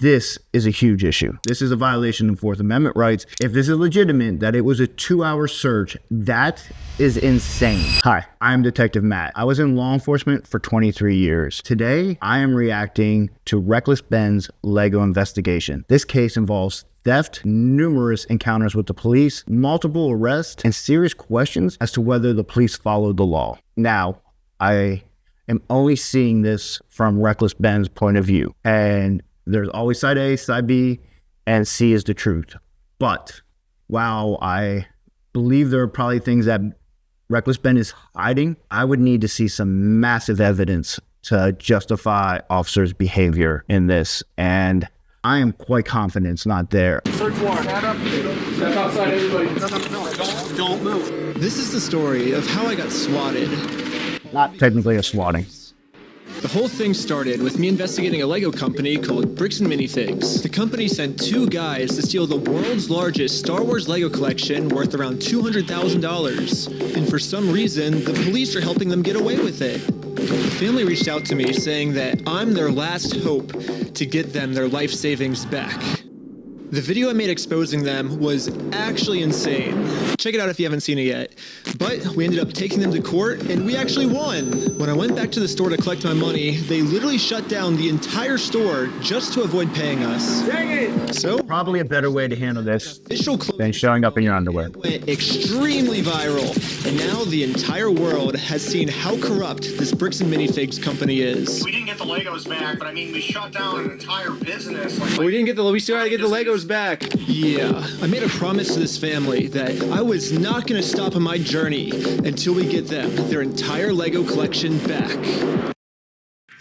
this is a huge issue. This is a violation of Fourth Amendment rights. If this is legitimate, that it was a 2-hour search, that is insane. Hi, I'm Detective Matt. I was in law enforcement for 23 years. Today, I am reacting to Reckless Ben's Lego investigation. This case involves theft, numerous encounters with the police, multiple arrests, and serious questions as to whether the police followed the law. Now, I am only seeing this from Reckless Ben's point of view, and there's always side A, side B, and C is the truth. But while I believe there are probably things that Reckless Ben is hiding, I would need to see some massive evidence to justify officers' behavior in this, and I am quite confident it's not there. Search warrant. Stand up. Step outside, everybody. No. Don't move. This is the story of how I got swatted. Not technically a swatting. The whole thing started with me investigating a Lego company called Bricks and Minifigs. The company sent 2 guys to steal the world's largest Star Wars Lego collection worth around $200,000. And for some reason, the police are helping them get away with it. The family reached out to me saying that I'm their last hope to get them their life savings back. The video I made exposing them was actually insane. Check it out if you haven't seen it yet. But we ended up taking them to court, and we actually won. When I went back to the store to collect my money, they literally shut down the entire store just to avoid paying us. Dang it! So, Probably a better way to handle this than showing up in your underwear. Went extremely viral, and now the entire world has seen how corrupt this Bricks and Minifigs company is. We didn't get the Legos back, but I mean, we shut down an entire business. We still had to get the Legos back. Yeah, I made a promise to this family that I was not going to stop on my journey until we get them their entire Lego collection back.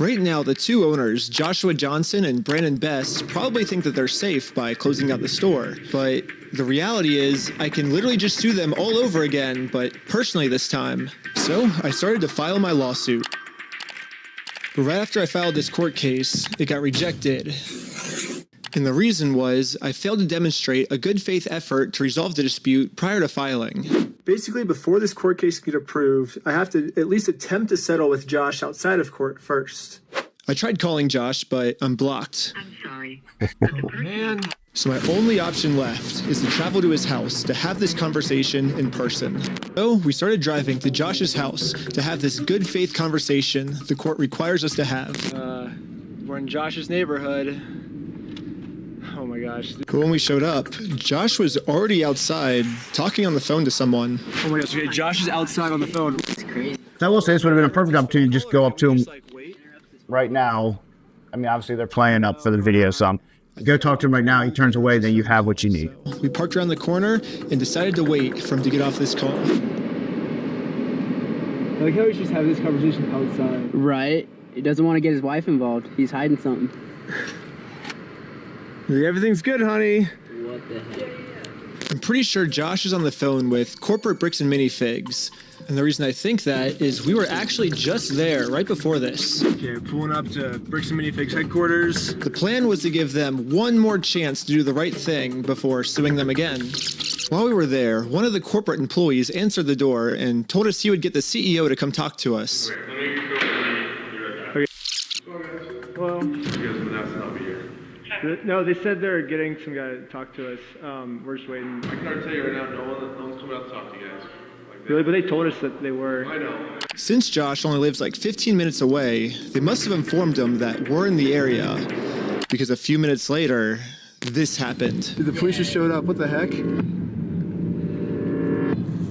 Right now, the 2 owners, Joshua Johnson and Brandon Best, probably think that they're safe by closing out the store. But the reality is, I can literally just sue them all over again, but personally this time. So I started to file my lawsuit. But right after I filed this court case, it got rejected. And the reason was, I failed to demonstrate a good faith effort to resolve the dispute prior to filing. Basically, before this court case can get approved, I have to at least attempt to settle with Josh outside of court first. I tried calling Josh, but I'm blocked. I'm sorry. Oh, man. So my only option left is to travel to his house to have this conversation in person. So we started driving to Josh's house to have this good faith conversation the court requires us to have. We're in Josh's neighborhood. Oh my gosh. But when we showed up, Josh was already outside talking on the phone to someone. Oh my gosh, okay, Josh is outside on the phone. It's crazy. So I will say this would have been a perfect opportunity to just go up to him right now. I mean, obviously they're playing up for the video, so go talk to him right now. He turns away, then you have what you need. We parked around the corner and decided to wait for him to get off this call. I like how we just have this conversation outside. Right. He doesn't want to get his wife involved. He's hiding something. Everything's good, honey. What the heck? I'm pretty sure Josh is on the phone with corporate Bricks and Minifigs. And the reason I think that is we were actually just there right before this. Okay, pulling up to Bricks and Minifigs headquarters. The plan was to give them one more chance to do the right thing before suing them again. While we were there, one of the corporate employees answered the door and told us he would get the CEO to come talk to us. Well, no, they said they're getting some guy to talk to us. We're just waiting. I can already tell you right now, no one's coming out to talk to you guys. Really? But they told us that they were. I know. Since Josh only lives like 15 minutes away, they must have informed him that we're in the area. Because a few minutes later, this happened. Dude, the police just showed up. What the heck?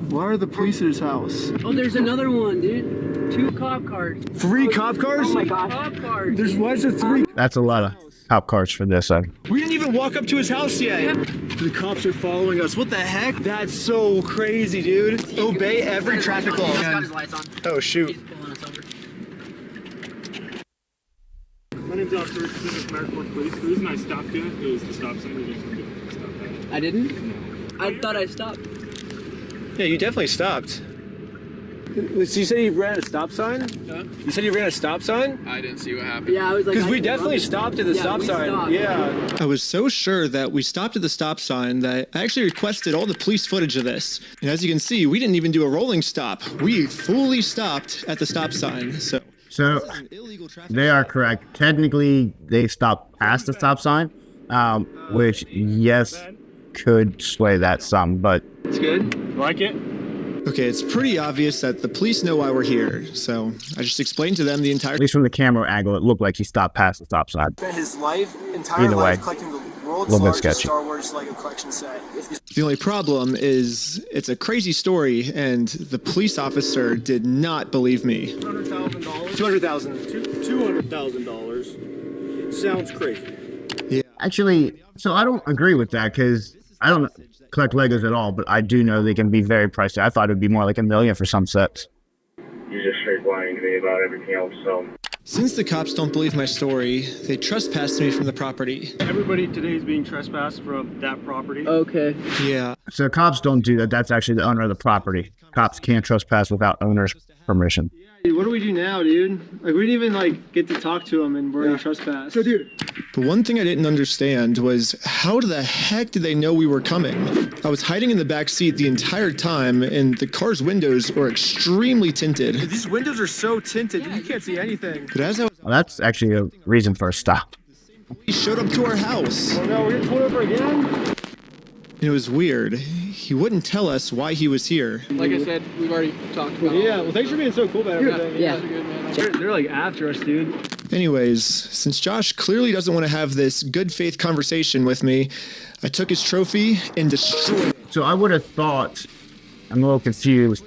Why are the police at his house? Oh, there's another one, dude. 2 cop cars. 3 cop cars? Oh my gosh. Cop cars. Why is there 3? That's a lot of cop cars for this. We didn't even walk up to his house yet. The cops are following us. What the heck? That's so crazy, dude. Obey every traffic law. He's got his lights on. Oh, shoot. He's pulling us over. My name's Officer. This is American Police. The reason I stopped you is the stop sign. You didn't stop that. I didn't? I thought I stopped. Yeah, you definitely stopped. So you said you ran a stop sign? Huh? You said you ran a stop sign? I didn't see what happened. Yeah, I was like... Because we definitely stopped at the stop sign. Stopped. Yeah. I was so sure that we stopped at the stop sign that I actually requested all the police footage of this. And as you can see, we didn't even do a rolling stop. We fully stopped at the stop sign. So they are correct. Technically, they stopped past the stop sign, which, yes, could sway that some, but It's good. Like it? Okay, it's pretty obvious that the police know why we're here, so I just explained to them the entire... at least from the camera angle, it looked like he stopped past the stop sign. Spent his entire Either way, life collecting the world's little bit largest sketchy. Star Wars Lego collection set. The only problem is it's a crazy story, and the police officer did not believe me. $200,000? $200,000. $200,000. It sounds crazy. Yeah. Actually, so I don't agree with that because I don't collect Legos at all, but I do know they can be very pricey. I thought it would be more like $1 million for some sets. You're just straight lying to me about everything else, so. Since the cops don't believe my story, they trespassed me from the property. Everybody today is being trespassed from that property. Okay. Yeah. So cops don't do that. That's actually the owner of the property. Cops can't trespass without owner's permission. Dude, what do we do now, dude? Like, we didn't even, get to talk to him, and we're gonna trespass. So, dude. But one thing I didn't understand was how the heck did they know we were coming? I was hiding in the back seat the entire time, and the car's windows were extremely tinted. These windows are so tinted, you can't see anything. But as I was, Well, that's actually a reason for a stop. he showed up to our house. Oh, no, we're gonna pull over again? It was weird. He wouldn't tell us why he was here. Like I said, we've already talked about it. Yeah, well, thanks for being so cool about everything. Yeah. They're after us, dude. Anyways, since Josh clearly doesn't want to have this good faith conversation with me, I took his trophy and destroyed it. So I would have thought, I'm a little confused.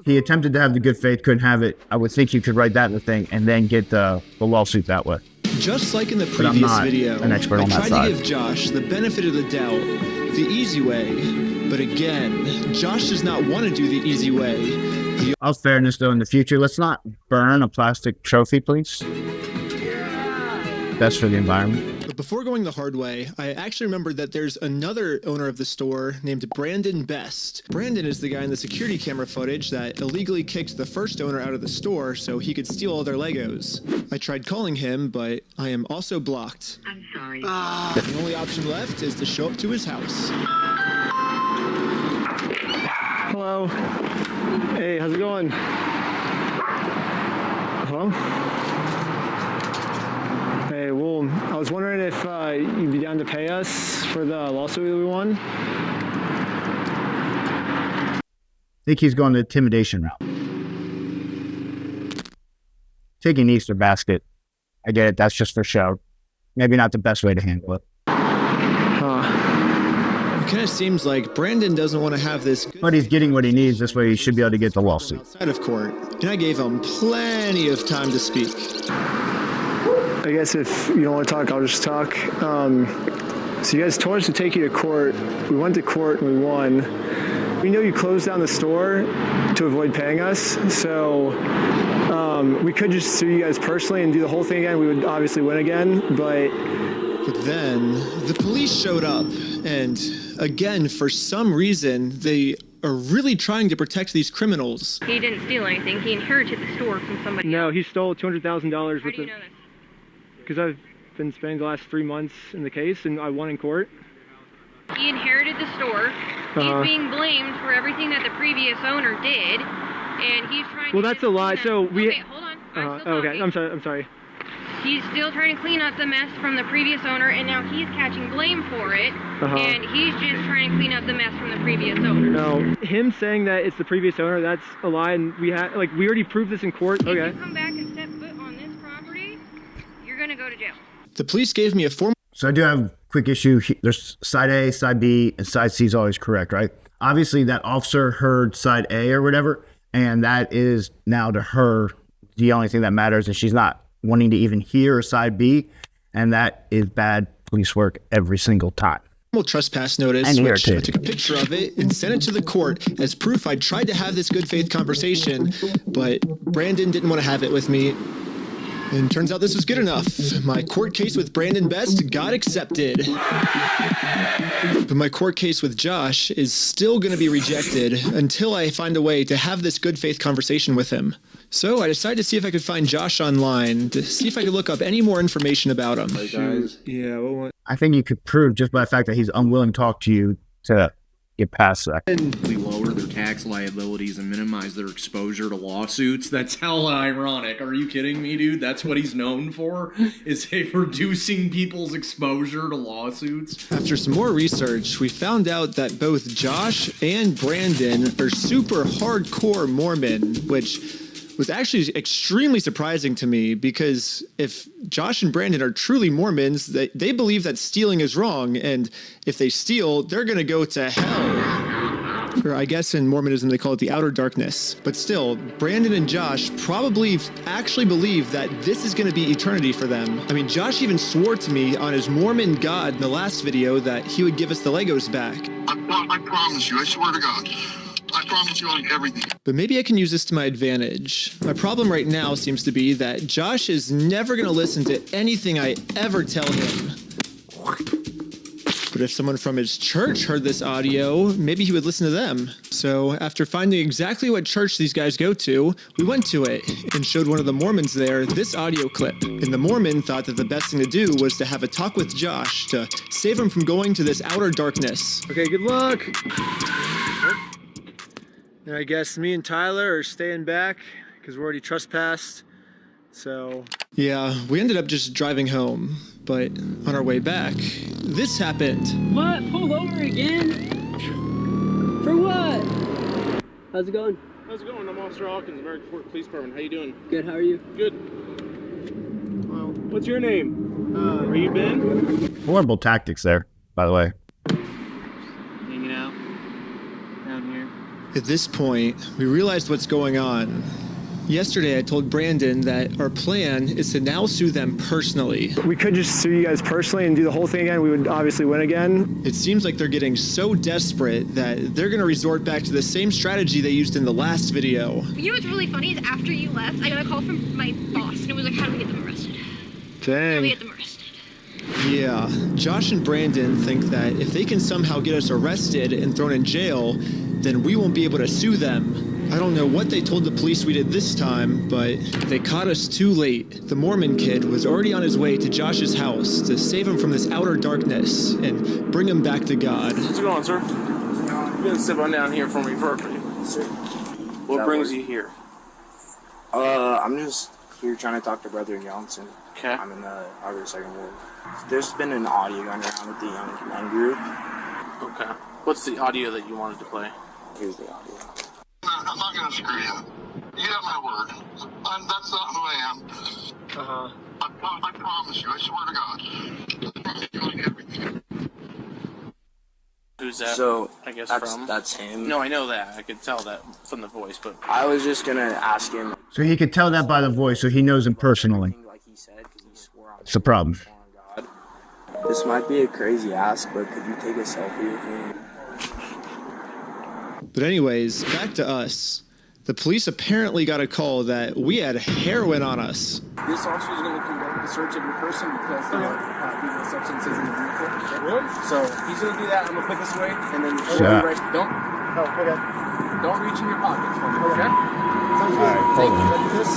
He attempted to have the good faith, couldn't have it. I would think you could write that in the thing and then get the lawsuit that way. Just like in the But I'm previous not video, an expert on that I tried side. to give Josh the benefit of the doubt, the easy way. But again, Josh does not want to do the easy way. All fairness, though, in the future, let's not burn a plastic trophy, please. Best for the environment. But before going the hard way, I actually remembered that there's another owner of the store named Brandon Best. Brandon is the guy in the security camera footage that illegally kicked the first owner out of the store so he could steal all their Legos. I tried calling him, but I am also blocked. I'm sorry. The only option left is to show up to his house. Hello. Hey, how's it going? Hello? Hey, well, I was wondering if you'd be down to pay us for the lawsuit that we won. I think he's going the intimidation route. Taking Easter basket. I get it. That's just for show. Maybe not the best way to handle it. It kind of seems like Brandon doesn't want to have this good But he's getting what he needs. This way he should be able to get the lawsuit. outside of court, and I gave him plenty of time to speak. I guess if you don't want to talk, I'll just talk. So you guys told us to take you to court. We went to court and we won. We know you closed down the store to avoid paying us, so we could just sue you guys personally and do the whole thing again. We would obviously win again, but Then the police showed up, and again, for some reason, they are really trying to protect these criminals. He didn't steal anything. He inherited the store from somebody no, else. he stole $200,000 How worth do you of. know this? Because I've been spending the last 3 months in the case, and I won in court. He inherited the store. He's being blamed for everything that the previous owner did, and he's trying Well, to that's just a lie. clean So up- we. Okay, hold on. I'm still Okay, talking. I'm sorry. He's still trying to clean up the mess from the previous owner, and now he's catching blame for it, and he's just trying to clean up the mess from the previous owner. No, him saying that it's the previous owner, that's a lie, and we already proved this in court. If Okay. you come back and step foot on this property, you're gonna go to jail. The police gave me a formal So I do have a quick issue. There's side A, side B, and side C is always correct, right? Obviously, that officer heard side A or whatever, and that is now to her the only thing that matters, and she's not wanting to even hear side B, and that is bad police work every single time. trespass notice, And which I irritated. took a picture of it and sent it to the court as proof I tried to have this good faith conversation, but Brandon didn't want to have it with me. And turns out this was good enough. My court case with Brandon Best got accepted. But my court case with Josh is still going to be rejected until I find a way to have this good faith conversation with him. So I decided to see if I could find Josh online, to see if I could look up any more information about him. Yeah, what? I think you could prove just by the fact that he's unwilling to talk to you to get past that. We lower their tax liabilities and minimize their exposure to lawsuits. That's hella ironic. Are you kidding me, dude? That's what he's known for, is reducing people's exposure to lawsuits. After some more research, we found out that both Josh and Brandon are super hardcore Mormon, which was actually extremely surprising to me, because if Josh and Brandon are truly Mormons, they believe that stealing is wrong, and if they steal, they're going to go to hell. Or I guess in Mormonism they call it the outer darkness. But still, Brandon and Josh probably actually believe that this is going to be eternity for them. I mean, Josh even swore to me on his Mormon God in the last video that he would give us the Legos back. I promise you, I swear to God. I promise you on everything. But maybe I can use this to my advantage. My problem right now seems to be that Josh is never going to listen to anything I ever tell him. But if someone from his church heard this audio, maybe he would listen to them. So after finding exactly what church these guys go to, we went to it and showed one of the Mormons there this audio clip. And the Mormon thought that the best thing to do was to have a talk with Josh to save him from going to this outer darkness. Okay, good luck. And I guess me and Tyler are staying back because we're already trespassed. So yeah, we ended up just driving home. But on our way back, this happened. What? Pull over again? For what? How's it going? How's it going? I'm Officer Hawkins, American Fort Police Department. How you doing? Good, how are you? Good. Well, what's your name? Are you Ben? Horrible tactics there, by the way. Hanging out down here. At this point, we realized what's going on. Yesterday, I told Brandon that our plan is to now sue them personally. We could just sue you guys personally and do the whole thing again. We would obviously win again. It seems like they're getting so desperate that they're going to resort back to the same strategy they used in the last video. You know what's really funny is after you left, I got a call from my boss, and it was like, how do we get them arrested? How do we get them arrested? Yeah, Josh and Brandon think that if they can somehow get us arrested and thrown in jail, then we won't be able to sue them. I don't know what they told the police we did this time, but they caught us too late. The Mormon kid was already on his way to Josh's house to save him from this outer darkness and bring him back to God. What's going on, sir? You can sit on down here for me, sir. What brings you here? I'm just here trying to talk to Brother Johnson. Okay. I'm in the August 2nd Ward. There's been an audio going around with the young men group. Okay. What's the audio that you wanted to play? Here's the audio. I'm not going to screw you. You have my word. That's not who I am. Uh-huh. I promise you. I swear to God. I promise you on everything. Who's that? So, I guess that's him. No, I know that. I could tell that from the voice, but I was just going to ask him. So he could tell that by the voice, so he knows him personally. Like he said, because he swore on It's a problem. God. This might be a crazy ask, but could you take a selfie with me? But anyways, back to us. The police apparently got a call that we had heroin on us. This officer is going to conduct the search of your person because there are illegal substances in the vehicle. Really? So he's going to do that. I'm going to put this away, and then don't reach in your pockets for me, okay? Sounds good. Thank you. Ready for this?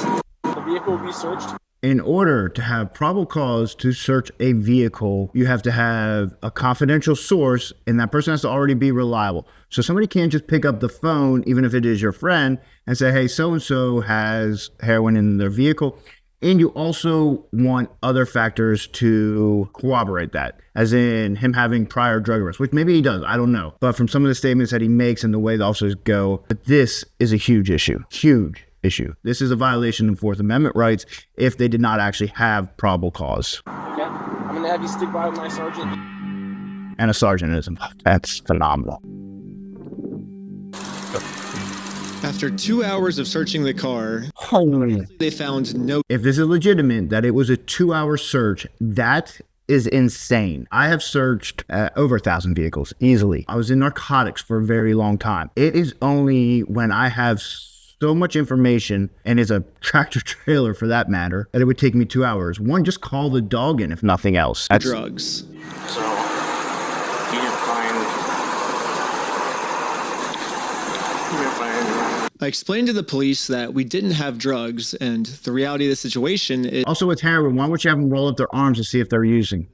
The vehicle will be searched. In order to have probable cause to search a vehicle, you have to have a confidential source, and that person has to already be reliable. So somebody can't just pick up the phone, even if it is your friend, and say, hey, so-and-so has heroin in their vehicle. And you also want other factors to corroborate that, as in him having prior drug arrests, which maybe he does, I don't know. But from some of the statements that he makes and the way the officers go, but this is a huge issue, huge issue. This is a violation of Fourth Amendment rights if they did not actually have probable cause. Okay? I'm going to have you stick by my sergeant. And a sergeant is involved. That's phenomenal. After 2 hours of searching the car, they found no... If this is legitimate, that it was a 2-hour search, that is insane. I have searched over 1,000 vehicles, easily. I was in narcotics for a very long time. It is only when I have so much information, and is a tractor trailer for that matter, that it would take me 2 hours. One, just call the dog in, if nothing else. That's drugs. So, you didn't find anything? I explained to the police that we didn't have drugs, and the reality of the situation is... Also with heroin, why would you have them roll up their arms to see if they're using?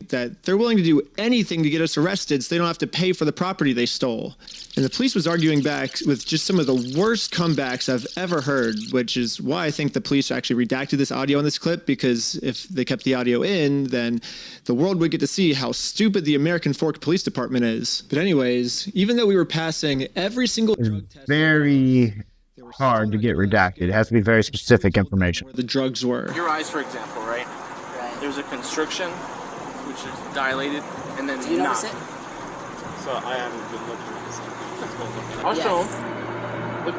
point that they're willing to do anything to get us arrested so they don't have to pay for the property they stole. And the police was arguing back with just some of the worst comebacks I've ever heard, which is why I think the police actually redacted this audio in this clip, because if they kept the audio in, then the world would get to see how stupid the American Fork Police Department is. But anyways, even though we were passing every single drug test, very hard to get redacted. It has to be very specific information. where the drugs were. Your eyes, for example, right? There's a constriction, which is dilated, and then Do you not. notice it? So I haven't been looking at this. I'll show him.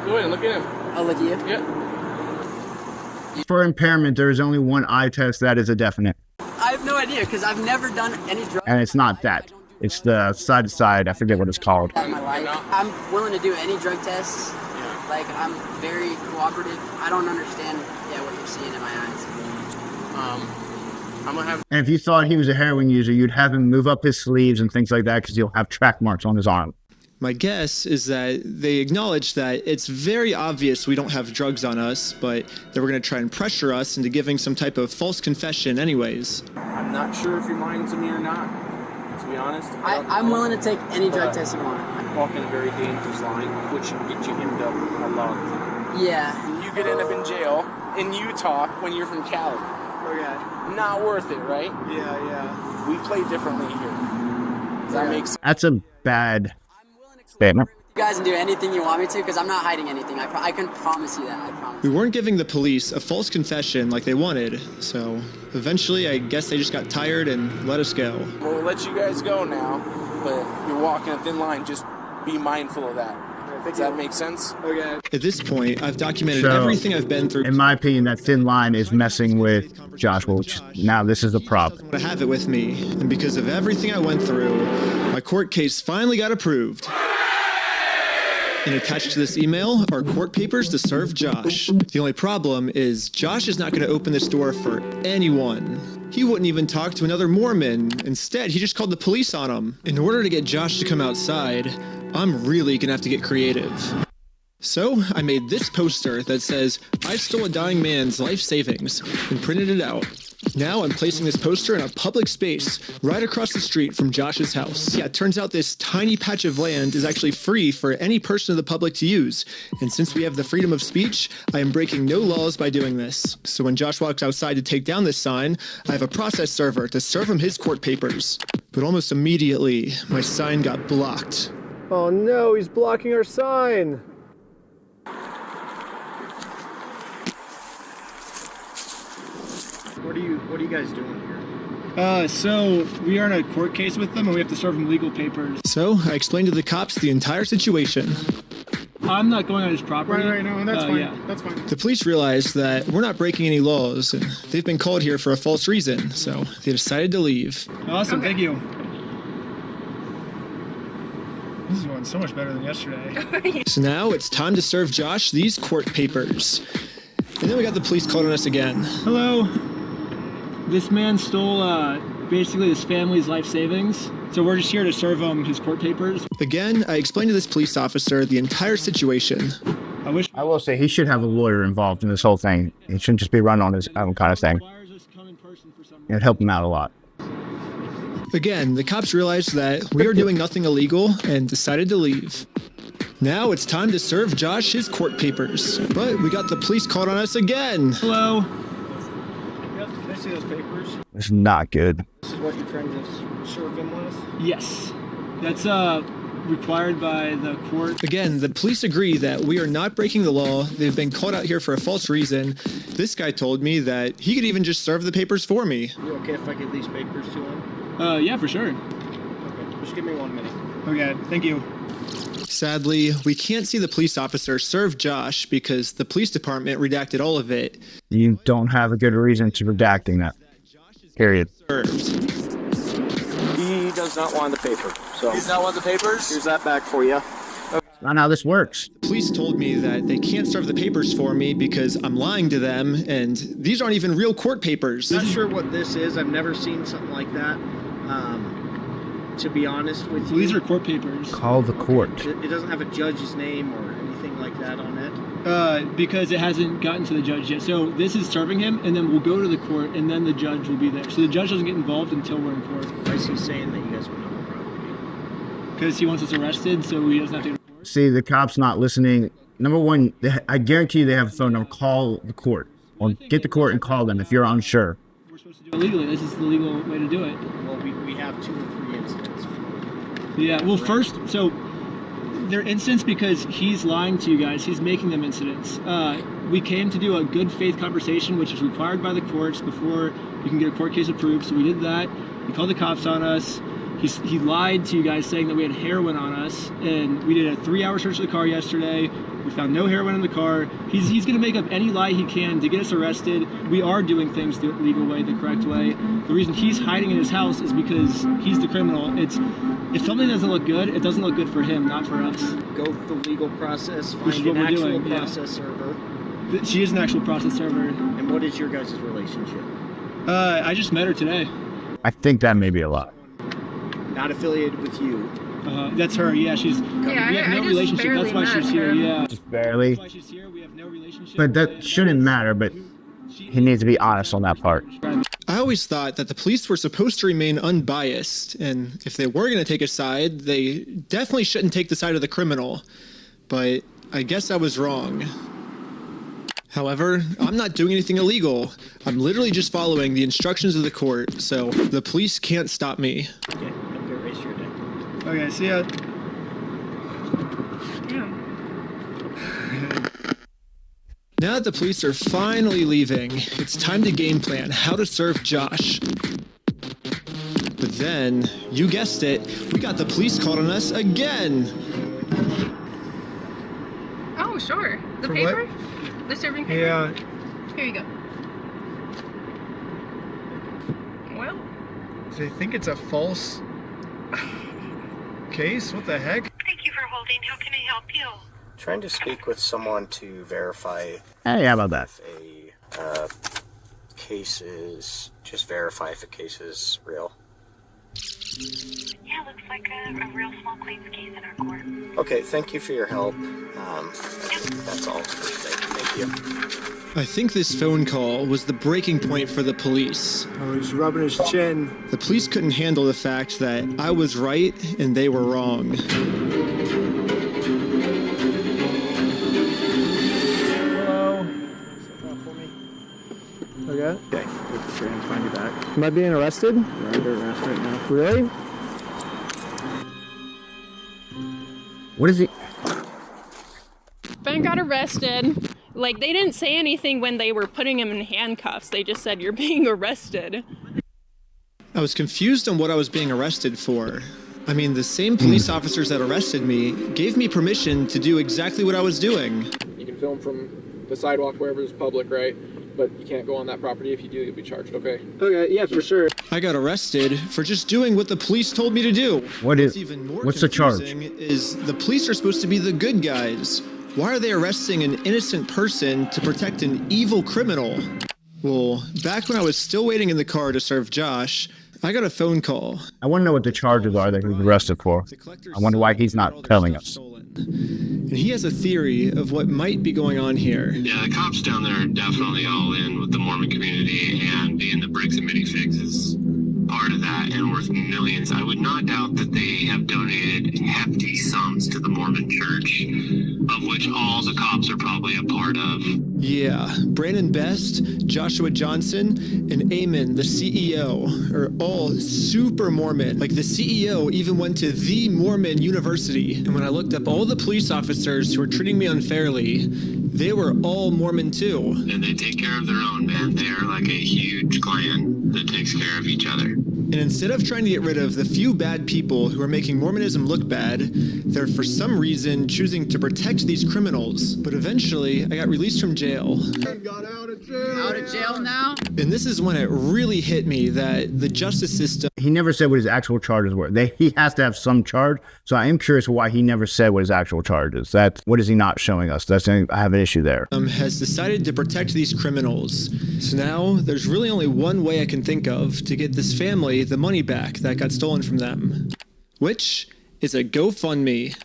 Go ahead and look at him. I'll look at you. Yeah. For impairment, there is only one eye test that is a definite. I have no idea because I've never done any drugs. And it's not that. It's the side to side. I forget what it's called. In my life. I'm willing to do any drug tests. Like, I'm very cooperative. I don't understand what you're seeing in my eyes. I'm gonna have. And if you thought he was a heroin user, you'd have him move up his sleeves and things like that because he'll have track marks on his arm. My guess is that they acknowledge that it's very obvious we don't have drugs on us, but they were going to try and pressure us into giving some type of false confession anyways. I'm not sure if you're lying to me or not, to be honest. I'm willing to take any drug test you want. Walking a very dangerous line, which can get you hemmed up a lot of the time. Yeah. And you could end up in jail in Utah when you're from Cali. Okay. Not worth it, right? Yeah. We play differently here. Does that make sense? That's a bad statement. You guys can do anything you want me to because I'm not hiding anything. I can promise you that. I promise. We weren't giving the police a false confession like they wanted, so eventually I guess they just got tired and let us go. We'll let you guys go now, but you're walking a thin line. Just be mindful of that. Does that make sense? Okay. At this point, I've documented So, everything I've been through. In my opinion, that thin line is messing with Joshua, which now this is a problem. I have it with me, and because of everything I went through, my court case finally got approved. And attached to this email are court papers to serve Josh. The only problem is Josh is not going to open this door for anyone. He wouldn't even talk to another Mormon. Instead, he just called the police on him. In order to get Josh to come outside, I'm really going to have to get creative. So I made this poster that says, "I stole a dying man's life savings," and printed it out. Now I'm placing this poster in a public space right across the street from Josh's house. Yeah, it turns out this tiny patch of land is actually free for any person of the public to use. And since we have the freedom of speech, I am breaking no laws by doing this. So when Josh walks outside to take down this sign, I have a process server to serve him his court papers. But almost immediately, my sign got blocked. Oh no, he's blocking our sign. What are you guys doing here? So we are in a court case with them and we have to serve them legal papers. So I explained to the cops the entire situation. I'm not going on his property. Right, no, that's fine. Yeah. That's fine. The police realized that we're not breaking any laws, and they've been called here for a false reason, so they decided to leave. Awesome, thank you. This is going so much better than yesterday. So now it's time to serve Josh these court papers. And then we got the police called on us again. Hello. This man stole basically his family's life savings. So we're just here to serve him his court papers. Again, I explained to this police officer the entire situation. I will say he should have a lawyer involved in this whole thing. He shouldn't just be run on his own kind of thing. It'd help him out a lot. Again, the cops realized that we are doing nothing illegal and decided to leave. Now it's time to serve Josh his court papers. But we got the police called on us again. Hello. Can I see those papers? It's not good. This is what you're trying to serve him with? Yes. That's required by the court. Again, the police agree that we are not breaking the law. They've been called out here for a false reason. This guy told me that he could even just serve the papers for me. You okay if I give these papers to him? Yeah, for sure. Okay, just give me 1 minute. Okay, thank you. Sadly, we can't see the police officer serve Josh because the police department redacted all of it. You don't have a good reason to redacting that. Period. He does not want the paper. So He's not want the papers? here's that back for you. That's not how this works. Police told me that they can't serve the papers for me because I'm lying to them, and these aren't even real court papers. Not sure what this is. I've never seen something like that. to be honest with you. Well, these are court papers. Call the court. It doesn't have a judge's name or anything like that on it. Because it hasn't gotten to the judge yet. So this is serving him, and then we'll go to the court, and then the judge will be there. So the judge doesn't get involved until we're in court. Why is he saying that you guys went on the property? Because he wants us arrested, so he doesn't have to go to court. See, the cop's not listening. Number one, I guarantee you they have a phone number. Call the court. Or get the court and call them if you're unsure. We're supposed to do it legally. This is the legal way to do it. Well, we have 2 or 3 incidents. Yeah, well, first, so they're incidents because he's lying to you guys. He's making them incidents. We came to do a good faith conversation, which is required by the courts before you can get a court case approved. So we did that. He called the cops on us. He lied to you guys saying that we had heroin on us. And we did a 3-hour search of the car yesterday. We found no heroin in the car. He's going to make up any lie he can to get us arrested. We are doing things the legal way, the correct way. The reason he's hiding in his house is because he's the criminal. If something doesn't look good, it doesn't look good for him, not for us. Go the legal process, Which is find what an we're actual doing, process server. She is an actual process server. And what is your guys' relationship? I just met her today. I think that may be a lot. Not affiliated with you. That's her. Yeah, we have no relationship. That's why she's here. Yeah, just barely. That's why she's here. We have no relationship. But that shouldn't matter. But he needs to be honest on that part. I always thought that the police were supposed to remain unbiased, and if they were going to take a side, they definitely shouldn't take the side of the criminal. But I guess I was wrong. However, I'm not doing anything illegal. I'm literally just following the instructions of the court, so the police can't stop me. Okay, have a good rest of your day. Okay, see ya. Now that the police are finally leaving, it's time to game plan how to serve Josh. But then, you guessed it, we got the police called on us again. Oh, sure. The For paper? what? The serving paper? Yeah. Here you go. Well, Do they think it's a false case? What the heck? Thank you for holding. How can I help you? Trying to speak with someone to verify. Hey, how about that? If a case is, just verify if a case is real. Yeah, looks like a real small claims case in our court. Okay, thank you for your help. That's all for today. Thank you. I think this phone call was the breaking point for the police. Oh, he's rubbing his chin. The police couldn't handle the fact that I was right and they were wrong. Hello. Okay. Okay, we'll try and find you back. Am I being arrested? You're under arrest right now. Really? What is he? Ben got arrested. Like, they didn't say anything when they were putting him in handcuffs. They just said, you're being arrested. I was confused on what I was being arrested for. I mean, the same police officers that arrested me gave me permission to do exactly what I was doing. You can film from the sidewalk wherever it's public, right? But you can't go on that property. If you do, you'll be charged, okay? Okay, yeah, for sure. I got arrested for just doing what the police told me to do. What's the charge? Is the police are supposed to be the good guys. Why are they arresting an innocent person to protect an evil criminal? Well, back when I was still waiting in the car to serve Josh, I got a phone call. I want to know what the charges are that he was arrested for. I wonder why he's not telling us. And he has a theory of what might be going on here. Yeah, the cops down there are definitely all in with the Mormon community, and being the bricks and minifigs is part of that and worth millions. I would not doubt that they have donated hefty sums to the Mormon church, of which all the cops are probably a part of. Yeah, Brandon Best, Joshua Johnson, and Eamon, the CEO, are all super Mormon. Like, the CEO even went to the Mormon University. And when I looked up all the police officers who were treating me unfairly, they were all Mormon too. And they take care of their own, man. They are like a huge clan that takes care of each other. And instead of trying to get rid of the few bad people who are making Mormonism look bad, they're for some reason choosing to protect these criminals. But eventually, I got released from jail. Got out of jail. Out of jail now? And this is when it really hit me that the justice system... He never said what his actual charges were. He has to have some charge, so I am curious why he never said what his actual charge is. What is he not showing us? I have an issue there. Has decided to protect these criminals. So now, there's really only one way I can think of to get this family the money back that got stolen from them. which is a GoFundMe.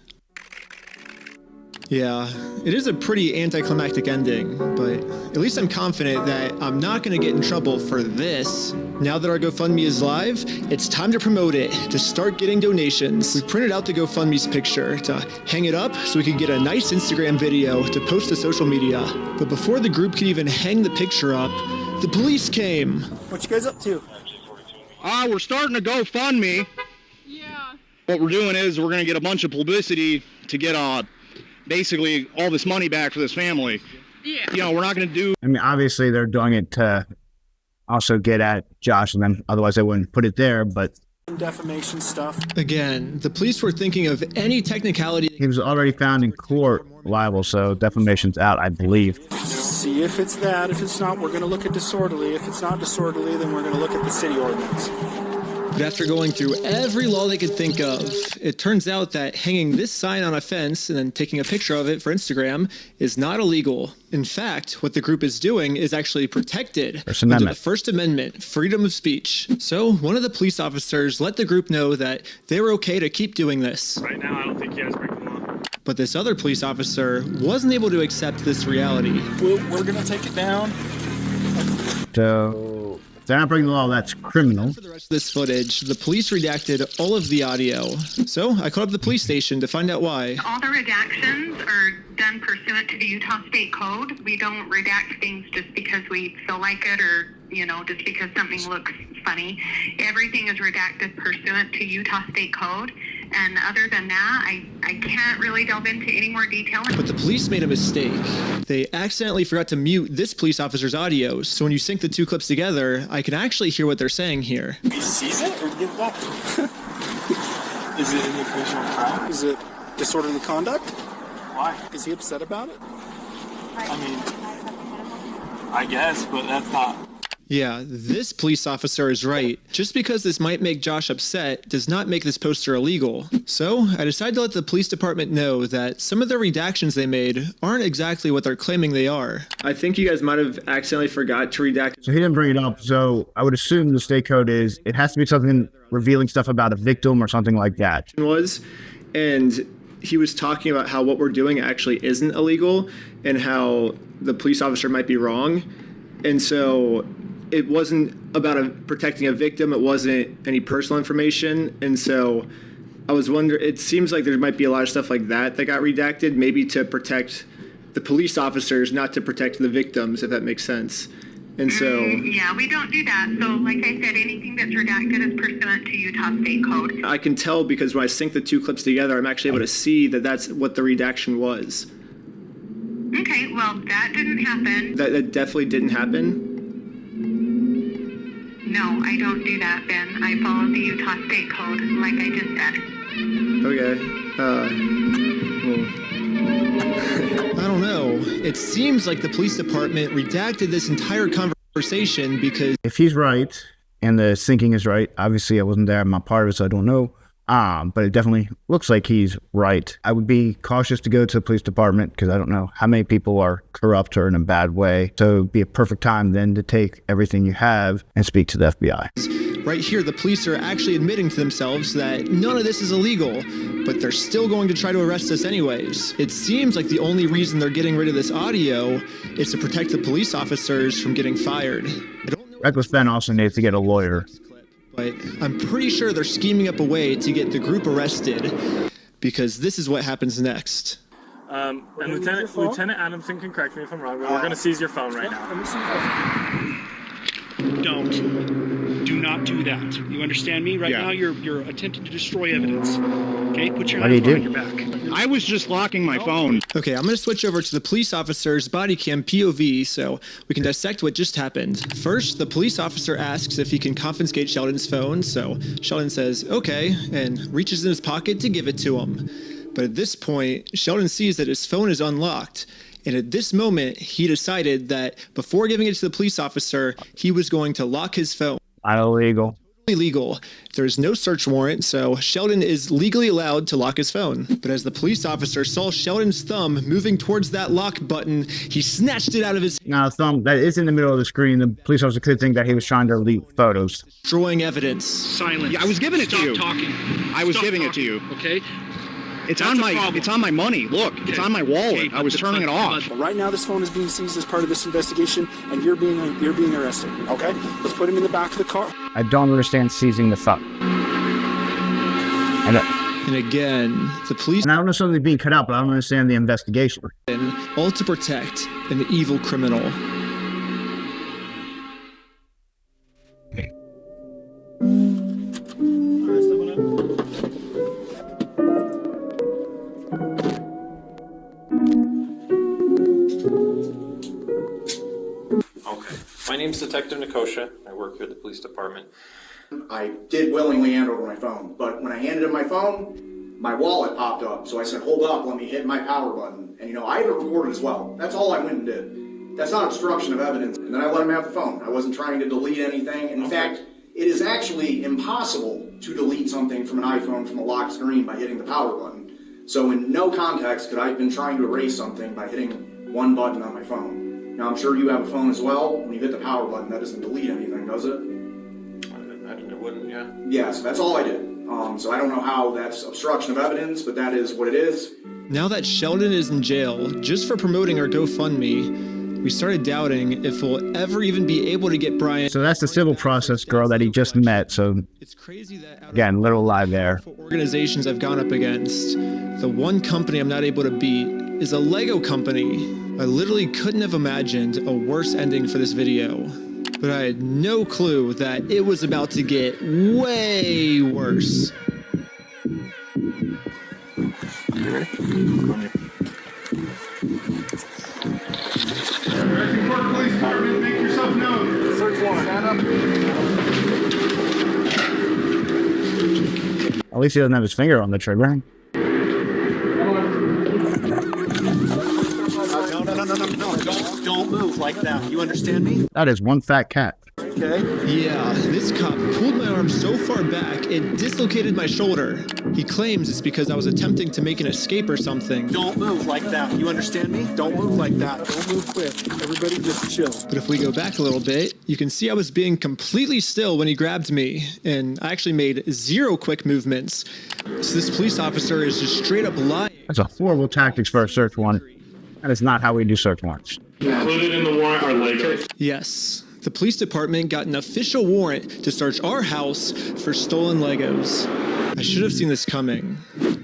Yeah, it is a pretty anticlimactic ending, but at least I'm confident that I'm not going to get in trouble for this. Now that our GoFundMe is live, it's time to promote it, to start getting donations. We printed out the GoFundMe's picture to hang it up so we could get a nice Instagram video to post to social media. But before the group could even hang the picture up, the police came. What you guys up to? We're starting a GoFundMe. Yeah. What we're doing is we're going to get a bunch of publicity to get basically all this money back for this family. Yeah. You know, we're not going to do... I mean, obviously they're doing it to also get at Josh and them. Otherwise they wouldn't put it there, but... Defamation stuff. Again, the police were thinking of any technicality. He was already found in court liable, so defamation's out, I believe. See if it's that. If it's not, we're going to look at disorderly. If it's not disorderly, then we're going to look at the city ordinance. But after going through every law they could think of, it turns out that hanging this sign on a fence and then taking a picture of it for Instagram is not illegal. In fact, what the group is doing is actually protected under the First Amendment, freedom of speech. So one of the police officers let the group know that they were okay to keep doing this. Right now, I don't think you guys break the law. But this other police officer wasn't able to accept this reality. We're going to take it down. So... if they're not breaking the law, that's criminal. For the rest of this footage, the police redacted all of the audio. So I called up the police station to find out why. All the redactions are done pursuant to the Utah State Code. We don't redact things just because we feel like it or, just because something looks funny. Everything is redacted pursuant to Utah State Code. And other than that, I can't really delve into any more detail. But the police made a mistake. They accidentally forgot to mute this police officer's audio. So when you sync the two clips together, I can actually hear what they're saying here. He sees it or give it back to him? Is it an occasional crime? Is it disorderly conduct? Why? Is he upset about it? I mean, I guess, but that's not... Yeah, this police officer is right. Just because this might make Josh upset does not make this poster illegal. So I decided to let the police department know that some of the redactions they made aren't exactly what they're claiming they are. I think you guys might have accidentally forgot to redact. So he didn't bring it up, so I would assume the state code is, it has to be something revealing stuff about a victim or something like that. And he was talking about how what we're doing actually isn't illegal and how the police officer might be wrong. And so it wasn't about protecting a victim. It wasn't any personal information. And so I was wondering, it seems like there might be a lot of stuff like that got redacted, maybe to protect the police officers, not to protect the victims, if that makes sense. And so... yeah, we don't do that. So like I said, anything that's redacted is pursuant to Utah State Code. I can tell because when I sync the two clips together, I'm actually able to see that that's what the redaction was. Okay, well, that didn't happen. That definitely didn't happen? No, I don't do that, Ben. I follow the Utah State Code, like I just said. Okay. I don't know. It seems like the police department redacted this entire conversation because... if he's right, and the syncing is right, obviously I wasn't there, I'm not part of it, so I don't know. But it definitely looks like he's right. I would be cautious to go to the police department because I don't know how many people are corrupt or in a bad way. So it'd be a perfect time then to take everything you have and speak to the FBI. Right here, the police are actually admitting to themselves that none of this is illegal, but they're still going to try to arrest us anyways. It seems like the only reason they're getting rid of this audio is to protect the police officers from getting fired. Reckless Ben also needs to get a lawyer. But I'm pretty sure they're scheming up a way to get the group arrested because this is what happens next. And Lieutenant Adamson can correct me if I'm wrong, but we're going to seize your phone right now. Do not do that. You understand me? Right now you're attempting to destroy evidence. Okay, put your What do you hands do? behind your back. I was just locking my phone. Okay, I'm going to switch over to the police officer's body cam POV so we can dissect what just happened. First, the police officer asks if he can confiscate Sheldon's phone, so Sheldon says, okay, and reaches in his pocket to give it to him. But at this point, Sheldon sees that his phone is unlocked, and at this moment, he decided that before giving it to the police officer, he was going to lock his phone. Not illegal. illegal. There's no search warrant, so Sheldon is legally allowed to lock his phone. But as the police officer saw Sheldon's thumb moving towards that lock button, he snatched it out of his... Now, the thumb that is in the middle of the screen, the police officer could think that he was trying to delete photos. Destroying evidence. Silence. Yeah, I was giving it to you. Stop talking. I was Stop giving talking, it to you. Okay? It's on my money. Look, it's on my wallet. I was turning it off. But right now, this phone is being seized as part of this investigation, and you're being arrested. Okay? Let's put him in the back of the car. I don't understand seizing the thumb. And again, the police... And I don't know something being cut out, but I don't understand the investigation. All to protect an evil criminal. Okay. My name's Detective Nikosha. I work here at the police department. I did willingly hand over my phone, but when I handed him my phone, my wallet popped up. So I said, hold up, let me hit my power button. And I have it recorded as well. That's all I went and did. That's not obstruction of evidence. And then I let him have the phone. I wasn't trying to delete anything. In fact, it is actually impossible to delete something from an iPhone from a locked screen by hitting the power button. So in no context could I have been trying to erase something by hitting one button on my phone. Now I'm sure you have a phone as well. When you hit the power button, that doesn't delete anything, does it? I imagine it wouldn't, yeah. Yeah, so that's all I did. So I don't know how that's obstruction of evidence, but that is what it is. Now that Sheldon is in jail, just for promoting our GoFundMe, we started doubting if we'll ever even be able to get Brian. So that's the civil process girl that he just met. So again, little lie there. Organizations I've gone up against, the one company I'm not able to beat is a Lego company. I literally couldn't have imagined a worse ending for this video. But I had no clue that it was about to get way worse. You ready? Police Department, make yourself known. Search warrant. Stand up. At least he doesn't have his finger on the trigger. No. Don't move like that. You understand me? That is one fat cat. Okay. Yeah, this cop pulled my arm so far back, it dislocated my shoulder. He claims it's because I was attempting to make an escape or something. Don't move like that. You understand me? Don't move like that. Don't move quick. Everybody just chill. But if we go back a little bit, you can see I was being completely still when he grabbed me, and I actually made 0 quick movements. So this police officer is just straight up lying. That's a horrible tactics for a search warrant. That is not how we do search warrants. Included in the warrant are Legos. Yes. The police department got an official warrant to search our house for stolen Legos. I should have seen this coming.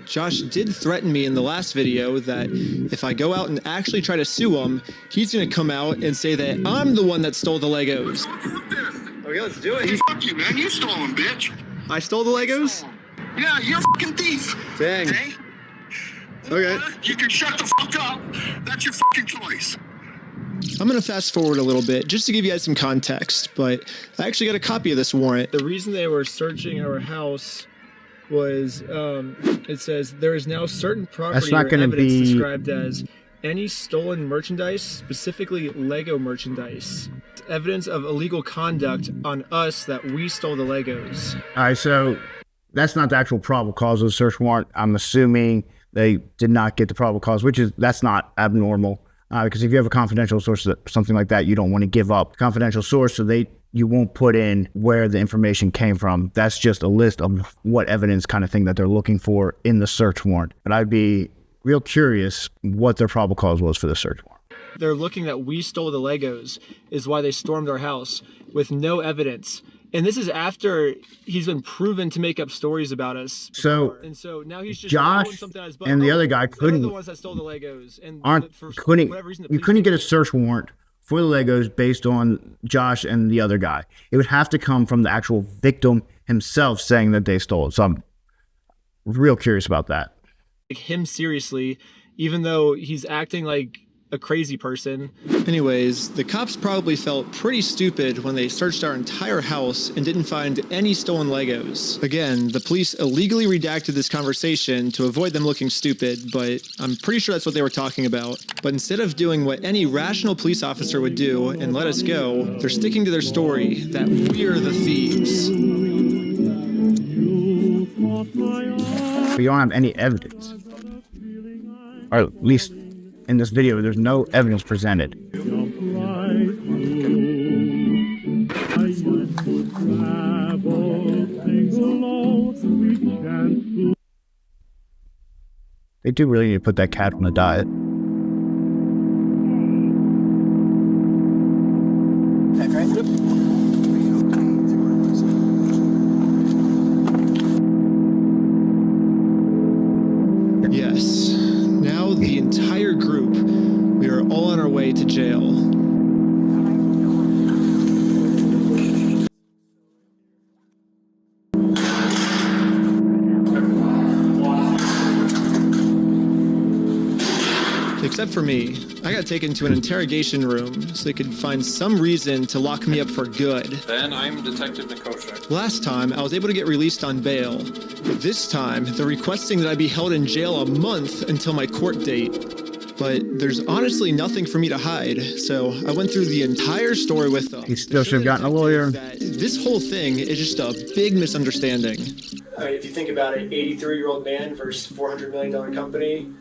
Josh did threaten me in the last video that if I go out and actually try to sue him, he's going to come out and say that I'm the one that stole the Legos. Okay, let's do it. Fuck you, man. You stole them, bitch. I stole the Legos? Yeah, you're a fucking thief. Dang. Okay? Okay. You can shut the fuck up. That's your fucking choice. I'm going to fast forward a little bit just to give you guys some context, but I actually got a copy of this warrant. The reason they were searching our house was, it says, there is now certain property or evidence described as any stolen merchandise, specifically Lego merchandise. Evidence of illegal conduct on us that we stole the Legos. All right, so that's not the actual probable cause of the search warrant. I'm assuming they did not get the probable cause, that's not abnormal. Because if you have a confidential source, something like that, you don't want to give up confidential source, so you won't put in where the information came from. That's just a list of what evidence kind of thing that they're looking for in the search warrant. But I'd be real curious what their probable cause was for the search warrant. They're looking that we stole the Legos is why they stormed our house with no evidence. And this is after he's been proven to make up stories about us. So, and so now he's just Josh and the other guy couldn't. The ones that stole the Legos and you couldn't get a search warrant for the Legos based on Josh and the other guy. It would have to come from the actual victim himself saying that they stole it. So I'm real curious about that. Take him seriously, even though he's acting like a crazy person. Anyways, the cops probably felt pretty stupid when they searched our entire house and didn't find any stolen Legos. Again, the police illegally redacted this conversation to avoid them looking stupid, but I'm pretty sure that's what they were talking about. But instead of doing what any rational police officer would do and let us go, they're sticking to their story that we're the thieves. But you don't have any evidence. Or at least in this video, there's no evidence presented. They do really need to put that cat on a diet. Yes. Now the entire group, we are all on our way to jail. Except for me. I got taken to an interrogation room so they could find some reason to lock me up for good. Then I'm Detective Nikosha. Last time, I was able to get released on bail. This time, they're requesting that I be held in jail a month until my court date. But there's honestly nothing for me to hide, so I went through the entire story with them. He still should have gotten a lawyer. This whole thing is just a big misunderstanding. If you think about it, 83-year-old man versus $400 million company.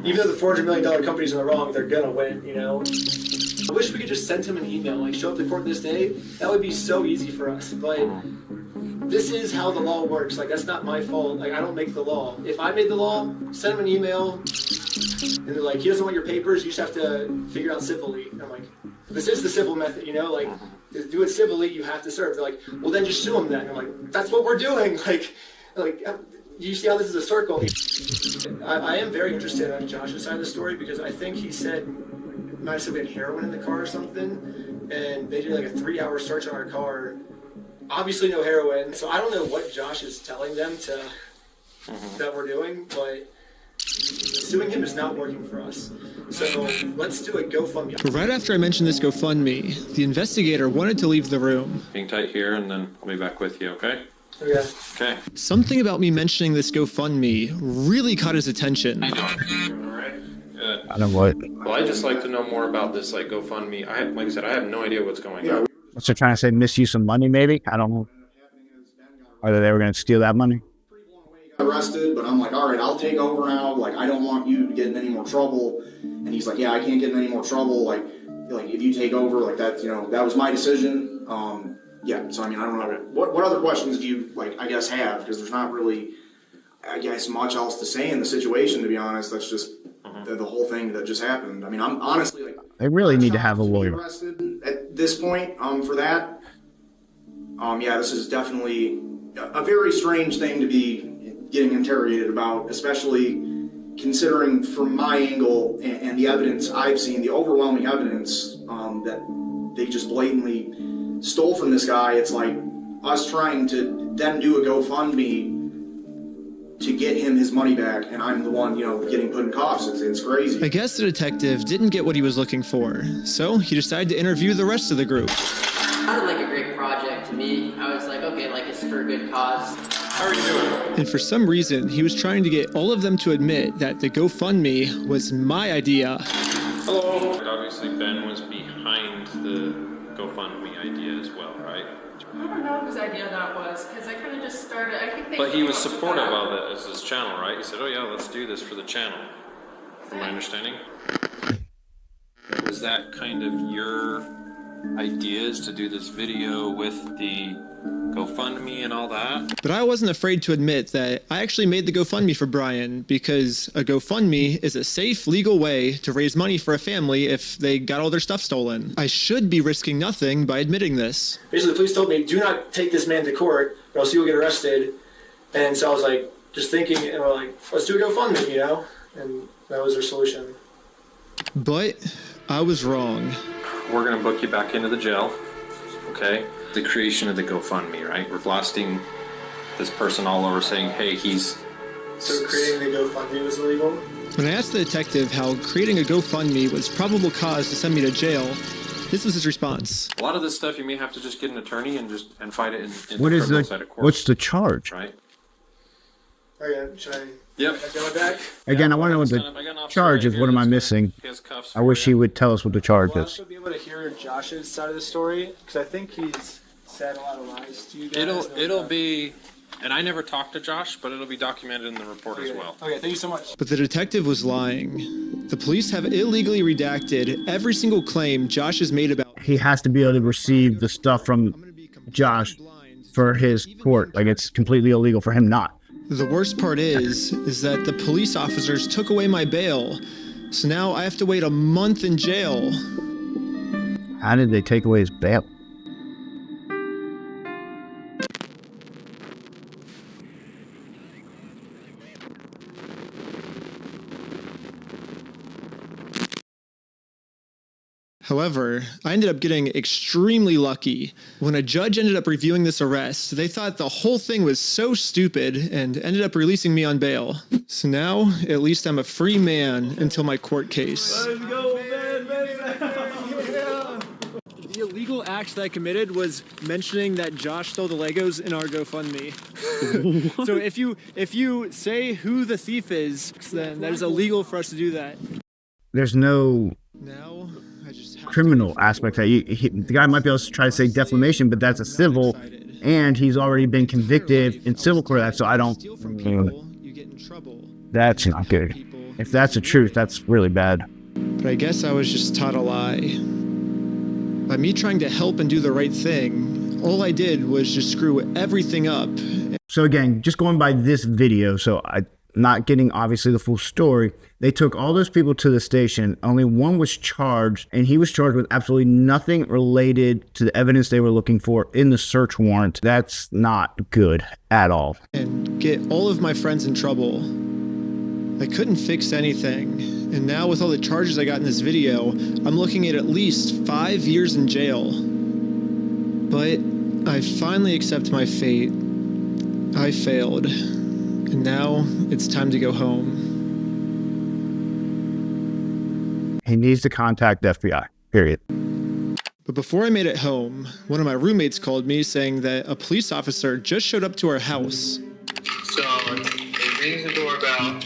Even though the $400 million company's in the wrong, they're gonna win, you know? I wish we could just send him an email, like show up to court this day. That would be so easy for us, but this is how the law works. Like, that's not my fault. Like, I don't make the law. If I made the law, send him an email, and they're like, he doesn't want your papers, you just have to figure it out civilly. And I'm like, this is the civil method, you know? Like, to do it civilly, you have to serve. They're like, well, then just sue him then. And I'm like, that's what we're doing. Like, you see how this is a circle? I am very interested on Josh's side of the story because I think he said, might have said we had heroin in the car or something, and they did like a 3-hour search on our car. Obviously no heroin, so I don't know what Josh is telling them that we're doing, but suing him is not working for us. So let's do a GoFundMe. Right after I mentioned this GoFundMe, the investigator wanted to leave the room. Being tight here, and then I'll be back with you, okay? Yeah. Okay. Something about me mentioning this GoFundMe really caught his attention. How you doing? All right. Good. I don't know what. Well, I'd just like to know more about this, like, GoFundMe. Like I said, I have no idea what's going on. What's they trying to say? Misuse of money, maybe? I don't know. Or they were going to steal that money? Arrested, but I'm like, all right, I'll take over now. Like, I don't want you to get in any more trouble. And he's like, yeah, I can't get in any more trouble. Like if you take over, like that, you know, that was my decision. Yeah, so I mean, I don't know. What other questions do you, like, I guess, have? Because there's not really, I guess, much else to say in the situation, to be honest. That's just the whole thing that just happened. I mean, I'm honestly, like, they really need to have a lawyer. Arrested at this point, for that. Yeah, this is definitely a very strange thing to be getting interrogated about, especially considering from my angle and the evidence I've seen, the overwhelming evidence that they just blatantly stole from this guy. It's like us trying to then do a GoFundMe to get him his money back, and I'm the one, you know, getting put in cuffs. It's crazy. I guess the detective didn't get what he was looking for, so he decided to interview the rest of the group. It sounded like a great project to me. I was like, okay, like it's for a good cause. How are you doing? And for some reason, he was trying to get all of them to admit that the GoFundMe was my idea. Hello. Obviously, Ben was behind the GoFundMe idea as well, right? I don't know whose idea that was, because I kind of just started, I think they... But he was supportive of it as his channel, right? He said, oh yeah, let's do this for the channel. From my understanding. Was that kind of your ideas to do this video with the GoFundMe and all that? But I wasn't afraid to admit that I actually made the GoFundMe for Brian because a GoFundMe is a safe, legal way to raise money for a family if they got all their stuff stolen. I should be risking nothing by admitting this. Basically, the police told me, do not take this man to court, or else you will get arrested. And so I was like, just thinking, and we're like, let's do a GoFundMe, you know? And that was their solution. But I was wrong. We're going to book you back into the jail, okay? The creation of the GoFundMe, right? We're blasting this person all over saying, hey, he's... So creating the GoFundMe was illegal? When I asked the detective how creating a GoFundMe was probable cause to send me to jail, this was his response. A lot of this stuff you may have to just get an attorney and fight it in What the is criminal side of court. what's the charge? Right? Okay, should I... Yep. Can I get my back? Again, I want to know what the charge is. What am I missing? I wish he would tell us what the charge We'll is. also be able to hear Josh's side of the story, because I think he's said a lot of lies to you guys. It'll be And I never talked to Josh, but it'll be documented in the report as well. Okay, thank you so much. But the detective was lying. The police have illegally redacted every single claim Josh has made about. He has to be able to receive the stuff from Josh for his court. Like, it's completely illegal for him not. The worst part is that the police officers took away my bail. So now I have to wait a month in jail. How did they take away his bail? However, I ended up getting extremely lucky. When a judge ended up reviewing this arrest, they thought the whole thing was so stupid and ended up releasing me on bail. So now, at least I'm a free man until my court case. Let's go, man, yeah. The illegal act that I committed was mentioning that Josh stole the Legos in our GoFundMe. So if you say who the thief is, then that is illegal for us to do that. There's no criminal aspect that the guy might be able to try to say defamation, but that's a civil, and he's already been convicted in civil court. So I don't. That's not good. If that's the truth, that's really bad. But I guess I was just taught a lie. By me trying to help and do the right thing, all I did was just screw everything up. So again, just going by this video, so I'm not getting obviously the full story. They took all those people to the station. Only one was charged, and he was charged with absolutely nothing related to the evidence they were looking for in the search warrant. That's not good at all. And get all of my friends in trouble. I couldn't fix anything. And now with all the charges I got in this video, I'm looking at least 5 years in jail. But I finally accept my fate. I failed. And now it's time to go home. He needs to contact the FBI, period. But before I made it home, one of my roommates called me saying that a police officer just showed up to our house. So he rings the doorbell,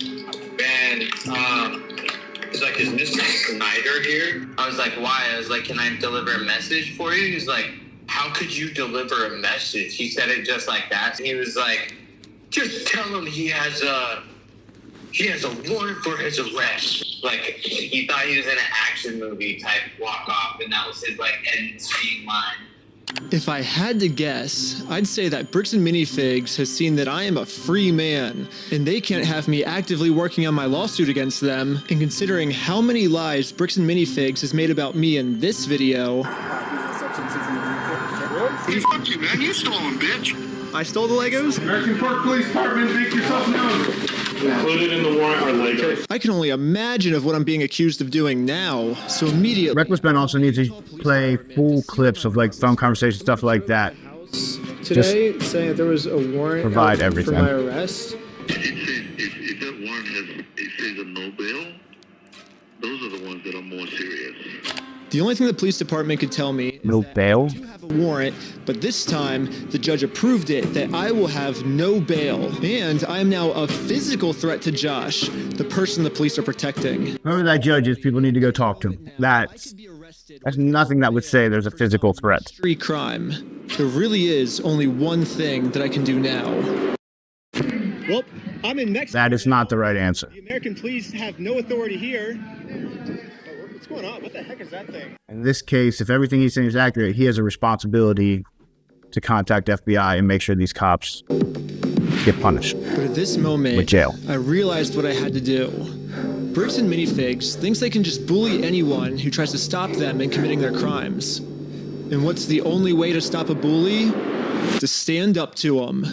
and he's like, is Mr. Snyder here? I was like, why? I was like, can I deliver a message for you? He's like, how could you deliver a message? He said it just like that. He was like, just tell him he has a warrant for his arrest. Like, he thought he was in an action movie type walk off, and that was his like end scene line. If I had to guess, I'd say that Bricks and Minifigs has seen that I am a free man, and they can't have me actively working on my lawsuit against them. And considering how many lies Bricks and Minifigs has made about me in this video. Hey, fuck you, man. You stole them, bitch. I stole the Legos? American Park Police Department, make yourself known. Included in the warrant are Legos. I can only imagine of what I'm being accused of doing now. So immediately. Reckless Ben also needs to play full clips of like phone conversations, stuff like that. Today, saying that there was a warrant provide out everything. for my arrest. If that warrant says a no bail, those are the ones that are more serious. The only thing the police department could tell me is no bail. I do have a warrant, but this time the judge approved it that I will have no bail, and I am now a physical threat to Josh, the person the police are protecting. Whoever that judge is, people need to go talk to him. That's nothing that would say there's a physical threat. Street crime. There really is only one thing that I can do now. Well, I'm in Mexico. That is not the right answer. The American police have no authority here. What's going on? What the heck is that thing? In this case, if everything he's saying is accurate, he has a responsibility to contact FBI and make sure these cops get punished. But at this moment, with jail. I realized what I had to do. Bricks and Minifigs thinks they can just bully anyone who tries to stop them in committing their crimes. And what's the only way to stop a bully? To stand up to them.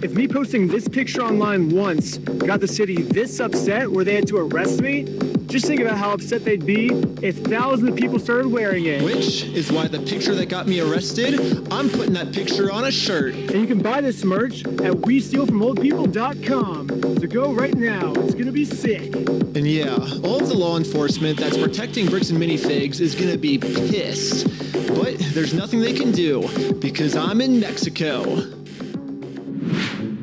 If me posting this picture online once got the city this upset where they had to arrest me, just think about how upset they'd be if thousands of people started wearing it. Which is why the picture that got me arrested, I'm putting that picture on a shirt. And you can buy this merch at WeStealFromOldPeople.com. So go right now. It's gonna be sick. And yeah, all of the law enforcement that's protecting Bricks and Minifigs is gonna be pissed. But there's nothing they can do because I'm in Mexico.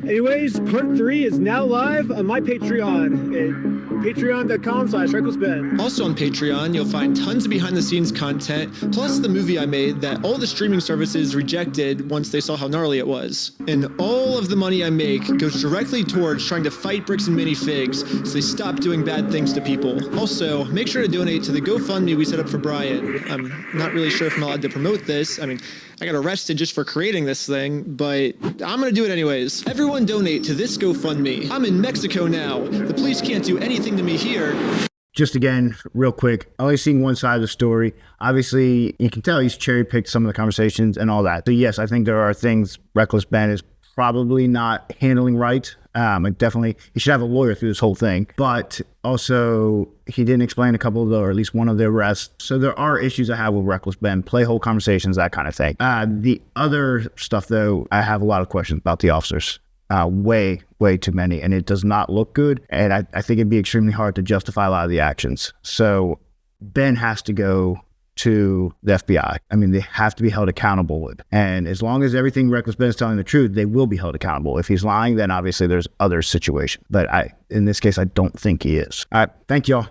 Anyways, part 3 is now live on my Patreon. Patreon.com/recklessben. Also on Patreon, you'll find tons of behind-the-scenes content, plus the movie I made that all the streaming services rejected once they saw how gnarly it was. And all of the money I make goes directly towards trying to fight Bricks and Minifigs so they stop doing bad things to people. Also, make sure to donate to the GoFundMe we set up for Brian. I'm not really sure if I'm allowed to promote this. I mean, I got arrested just for creating this thing, but I'm gonna do it anyways. Everyone donate to this GoFundMe. I'm in Mexico now. The police can't do anything to me here. Just again, real quick, only seeing one side of the story. Obviously, you can tell he's cherry-picked some of the conversations and all that. So yes, I think there are things Reckless Ben is probably not handling right. Definitely, he should have a lawyer through this whole thing. But also, he didn't explain a couple of the, or at least one of the arrests. So there are issues I have with Reckless Ben, play whole conversations, that kind of thing. The other stuff, though, I have a lot of questions about the officers. Way too many, and it does not look good. And I think it'd be extremely hard to justify a lot of the actions. So Ben has to go to the FBI. I mean, they have to be held accountable. And as long as everything Reckless Ben is telling the truth, they will be held accountable. If he's lying, then obviously there's other situations. But in this case, I don't think he is. All right, thank y'all.